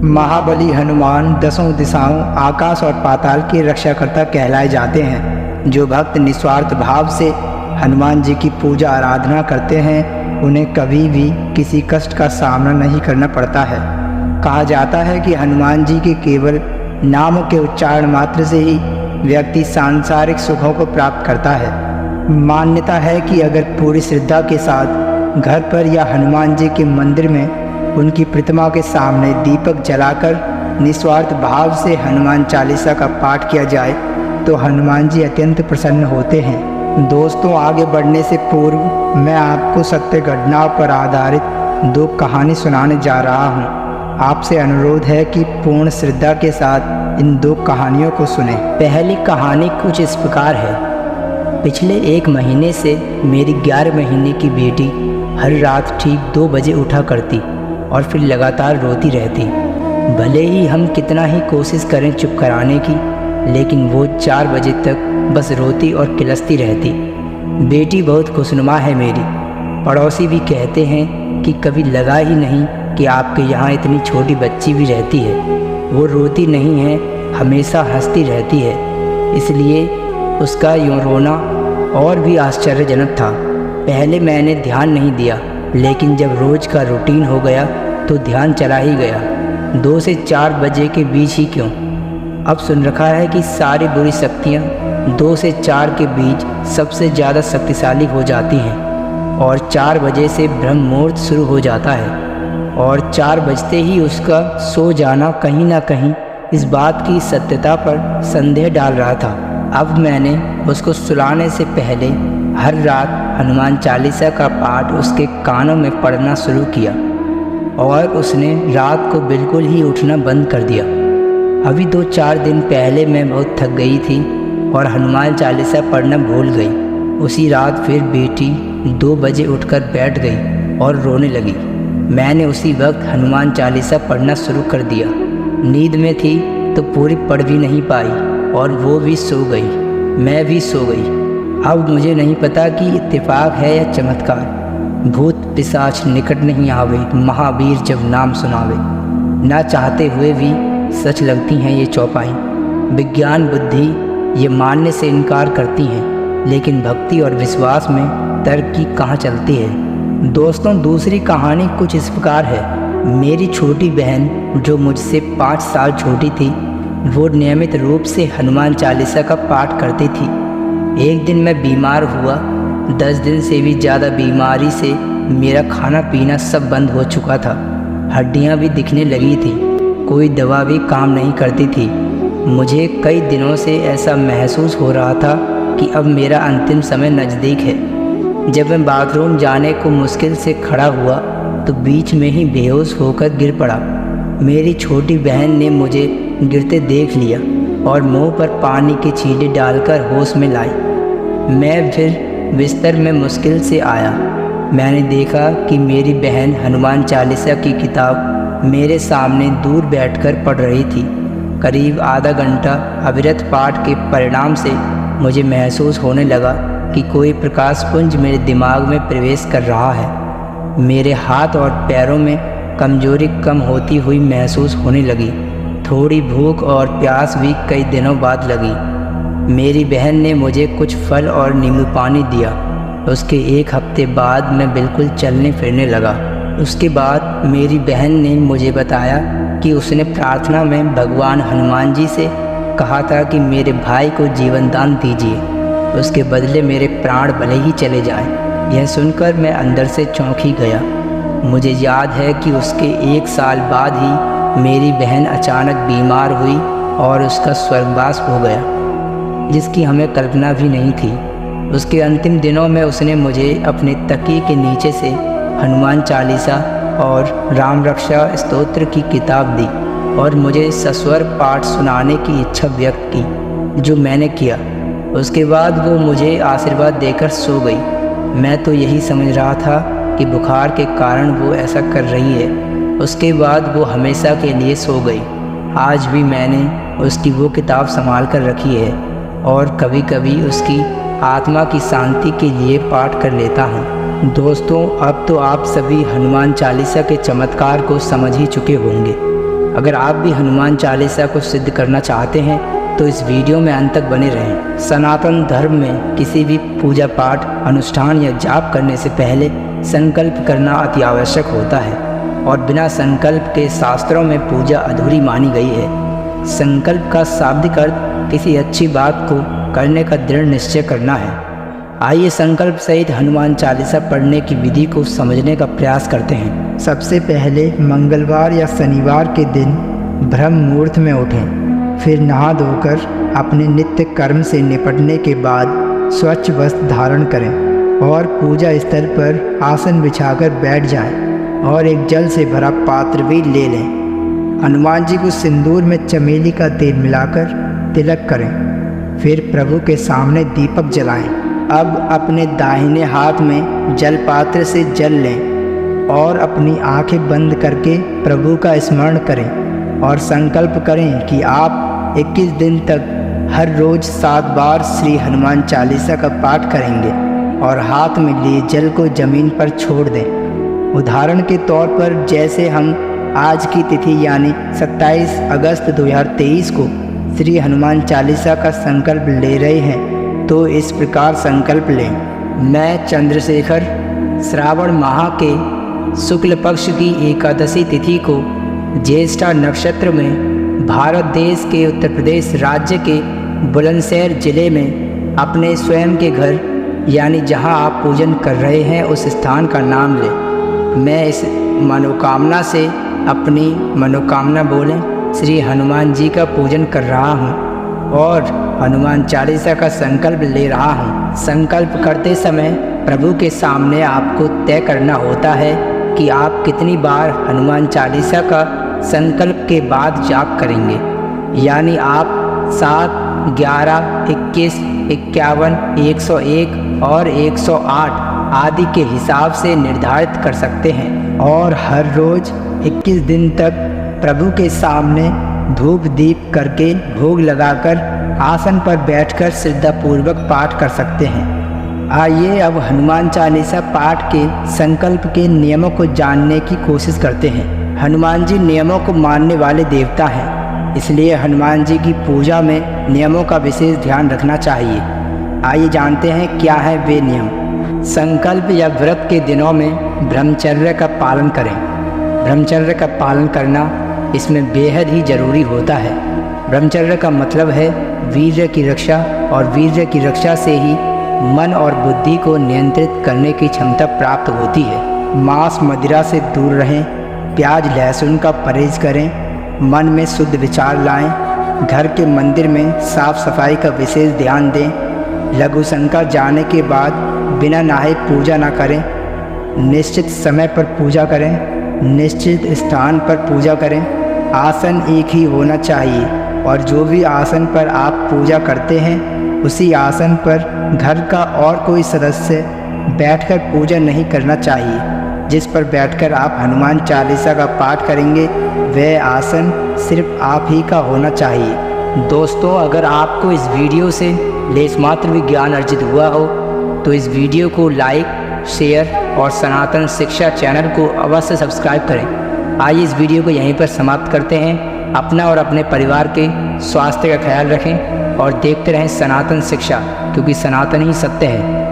महाबली हनुमान दसों दिशाओं आकाश और पाताल के रक्षाकर्ता कहलाए जाते हैं। जो भक्त निस्वार्थ भाव से हनुमान जी की पूजा आराधना करते हैं उन्हें कभी भी किसी कष्ट का सामना नहीं करना पड़ता है। कहा जाता है कि हनुमान जी के केवल नाम के उच्चारण मात्र से ही व्यक्ति सांसारिक सुखों को प्राप्त करता है। मान्यता है कि अगर पूरी श्रद्धा के साथ घर पर या हनुमान जी के मंदिर में उनकी प्रतिमा के सामने दीपक जलाकर निस्वार्थ भाव से हनुमान चालीसा का पाठ किया जाए तो हनुमान जी अत्यंत प्रसन्न होते हैं। दोस्तों, आगे बढ़ने से पूर्व मैं आपको सत्य घटनाओं पर आधारित दो कहानी सुनाने जा रहा हूँ। आपसे अनुरोध है कि पूर्ण श्रद्धा के साथ इन दो कहानियों को सुनें। पहली कहानी कुछ इस प्रकार है। पिछले 1 महीने से मेरी 11 महीने की बेटी हर रात ठीक 2 बजे उठा करती और फिर लगातार रोती रहती। भले ही हम कितना ही कोशिश करें चुप कराने की, लेकिन वो 4 बजे तक बस रोती और किलसती रहती। बेटी बहुत खुशनुमा है मेरी। पड़ोसी भी कहते हैं कि कभी लगा ही नहीं कि आपके यहाँ इतनी छोटी बच्ची भी रहती है। वो रोती नहीं है, हमेशा हंसती रहती है। इसलिए उसका यूँ रोना और भी आश्चर्यजनक था। पहले मैंने ध्यान नहीं दिया, लेकिन जब रोज़ का रूटीन हो गया तो ध्यान चला ही गया। 2 से 4 बजे के बीच ही क्यों, अब सुन रखा है कि सारी बुरी शक्तियाँ 2 से 4 के बीच सबसे ज़्यादा शक्तिशाली हो जाती हैं और 4 बजे से ब्रह्म मुहूर्त शुरू हो जाता है और 4 बजते ही उसका सो जाना कहीं ना कहीं इस बात की सत्यता पर संदेह डाल रहा था। अब मैंने उसको सुलाने से पहले हर रात हनुमान चालीसा का पाठ उसके कानों में पढ़ना शुरू किया और उसने रात को बिल्कुल ही उठना बंद कर दिया। अभी 2-4 दिन पहले मैं बहुत थक गई थी और हनुमान चालीसा पढ़ना भूल गई। उसी रात फिर बेटी 2 बजे उठकर बैठ गई और रोने लगी। मैंने उसी वक्त हनुमान चालीसा पढ़ना शुरू कर दिया। नींद में थी तो पूरी पढ़ भी नहीं पाई और वो भी सो गई, मैं भी सो गई। अब मुझे नहीं पता कि इत्तेफाक है या चमत्कार। भूत पिशाच निकट नहीं आवे, महावीर जब नाम सुनावे। ना चाहते हुए भी सच लगती हैं ये चौपाई। विज्ञान बुद्धि ये मानने से इनकार करती हैं, लेकिन भक्ति और विश्वास में तर्क की कहाँ चलती है। दोस्तों, दूसरी कहानी कुछ इस प्रकार है। मेरी छोटी बहन जो मुझसे 5 साल छोटी थी, वो नियमित रूप से हनुमान चालीसा का पाठ करती थी। एक दिन मैं बीमार हुआ। 10 दिन से भी ज़्यादा बीमारी से मेरा खाना पीना सब बंद हो चुका था। हड्डियां भी दिखने लगी थी। कोई दवा भी काम नहीं करती थी। मुझे कई दिनों से ऐसा महसूस हो रहा था कि अब मेरा अंतिम समय नज़दीक है। जब मैं बाथरूम जाने को मुश्किल से खड़ा हुआ तो बीच में ही बेहोश होकर गिर पड़ा। मेरी छोटी बहन ने मुझे गिरते देख लिया और मुंह पर पानी के छींटे डालकर होश में लाई। मैं फिर बिस्तर में मुश्किल से आया। मैंने देखा कि मेरी बहन हनुमान चालीसा की किताब मेरे सामने दूर बैठकर पढ़ रही थी। करीब आधा घंटा अविरत पाठ के परिणाम से मुझे महसूस होने लगा कि कोई प्रकाश पुंज मेरे दिमाग में प्रवेश कर रहा है। मेरे हाथ और पैरों में कमजोरी कम होती हुई महसूस होने लगी। थोड़ी भूख और प्यास भी कई दिनों बाद लगी। मेरी बहन ने मुझे कुछ फल और नींबू पानी दिया। उसके 1 हफ्ते बाद मैं बिल्कुल चलने फिरने लगा। उसके बाद मेरी बहन ने मुझे बताया कि उसने प्रार्थना में भगवान हनुमान जी से कहा था कि मेरे भाई को जीवन दान दीजिए, उसके बदले मेरे प्राण भले ही चले जाएं। यह सुनकर मैं अंदर से चौंक ही गया। मुझे याद है कि उसके 1 साल बाद ही मेरी बहन अचानक बीमार हुई और उसका स्वर्गवास हो गया, जिसकी हमें कल्पना भी नहीं थी। उसके अंतिम दिनों में उसने मुझे अपने तकिए के नीचे से हनुमान चालीसा और राम रक्षा स्तोत्र की किताब दी और मुझे सस्वर पाठ सुनाने की इच्छा व्यक्त की, जो मैंने किया। उसके बाद वो मुझे आशीर्वाद देकर सो गई। मैं तो यही समझ रहा था कि बुखार के कारण वो ऐसा कर रही है। उसके बाद वो हमेशा के लिए सो गई। आज भी मैंने उसकी वो किताब संभाल कर रखी है और कभी कभी उसकी आत्मा की शांति के लिए पाठ कर लेता हूँ। दोस्तों, अब तो आप सभी हनुमान चालीसा के चमत्कार को समझ ही चुके होंगे। अगर आप भी हनुमान चालीसा को सिद्ध करना चाहते हैं तो इस वीडियो में अंत तक बने रहें। सनातन धर्म में किसी भी पूजा पाठ, अनुष्ठान या जाप करने से पहले संकल्प करना अति आवश्यक होता है और बिना संकल्प के शास्त्रों में पूजा अधूरी मानी गई है। संकल्प का शाब्दिक अर्थ किसी अच्छी बात को करने का दृढ़ निश्चय करना है। आइए संकल्प सहित हनुमान चालीसा पढ़ने की विधि को समझने का प्रयास करते हैं। सबसे पहले मंगलवार या शनिवार के दिन ब्रह्म मुहूर्त में उठें। फिर नहा धोकर अपने नित्य कर्म से निपटने के बाद स्वच्छ वस्त्र धारण करें और पूजा स्थल पर आसन बिछाकर बैठ जाएं और एक जल से भरा पात्र भी ले लें। हनुमान जी को सिंदूर में चमेली का तेल मिलाकर तिलक करें। फिर प्रभु के सामने दीपक जलाएं। अब अपने दाहिने हाथ में जल पात्र से जल लें और अपनी आंखें बंद करके प्रभु का स्मरण करें और संकल्प करें कि आप 21 दिन तक हर रोज़ 7 बार श्री हनुमान चालीसा का पाठ करेंगे और हाथ में लिए जल को जमीन पर छोड़ दें। उदाहरण के तौर पर जैसे हम आज की तिथि यानी 27 अगस्त 2023 को श्री हनुमान चालीसा का संकल्प ले रहे हैं तो इस प्रकार संकल्प लें। मैं चंद्रशेखर श्रावण माह के शुक्ल पक्ष की एकादशी तिथि को ज्येष्ठा नक्षत्र में भारत देश के उत्तर प्रदेश राज्य के बुलंदशहर जिले में अपने स्वयं के घर यानी जहां आप पूजन कर रहे हैं उस स्थान का नाम लें। मैं इस मनोकामना से अपनी मनोकामना बोलें श्री हनुमान जी का पूजन कर रहा हूं और हनुमान चालीसा का संकल्प ले रहा हूं। संकल्प करते समय प्रभु के सामने आपको तय करना होता है कि आप कितनी बार हनुमान चालीसा का संकल्प के बाद जाप करेंगे, यानी आप 7, 11, 21, 51, 101 और 108 आदि के हिसाब से निर्धारित कर सकते हैं और हर रोज़ 21 दिन तक प्रभु के सामने धूप दीप करके भोग लगाकर आसन पर बैठकर श्रद्धापूर्वक पाठ कर सकते हैं। आइए अब हनुमान चालीसा पाठ के संकल्प के नियमों को जानने की कोशिश करते हैं। हनुमान जी नियमों को मानने वाले देवता हैं, इसलिए हनुमान जी की पूजा में नियमों का विशेष ध्यान रखना चाहिए। आइए जानते हैं क्या है वे नियम। संकल्प या व्रत के दिनों में ब्रह्मचर्य का पालन करें। ब्रह्मचर्य का पालन करना इसमें बेहद ही जरूरी होता है। ब्रह्मचर्य का मतलब है वीर्य की रक्षा और वीर्य की रक्षा से ही मन और बुद्धि को नियंत्रित करने की क्षमता प्राप्त होती है। मांस मदिरा से दूर रहें, प्याज लहसुन का परहेज करें, मन में शुद्ध विचार लाएं, घर के मंदिर में साफ सफाई का विशेष ध्यान दें, लघु शंका जाने के बाद बिना नहाए पूजा न करें, निश्चित समय पर पूजा करें, निश्चित स्थान पर पूजा करें, आसन एक ही होना चाहिए और जो भी आसन पर आप पूजा करते हैं उसी आसन पर घर का और कोई सदस्य बैठकर पूजा नहीं करना चाहिए। जिस पर बैठकर आप हनुमान चालीसा का पाठ करेंगे वह आसन सिर्फ आप ही का होना चाहिए। दोस्तों, अगर आपको इस वीडियो से लेश मात्र भी ज्ञान अर्जित हुआ हो तो इस वीडियो को लाइक, शेयर और सनातन शिक्षा चैनल को अवश्य सब्सक्राइब करें। आइए इस वीडियो को यहीं पर समाप्त करते हैं। अपना और अपने परिवार के स्वास्थ्य का ख्याल रखें और देखते रहें सनातन शिक्षा, क्योंकि सनातन ही सत्य है।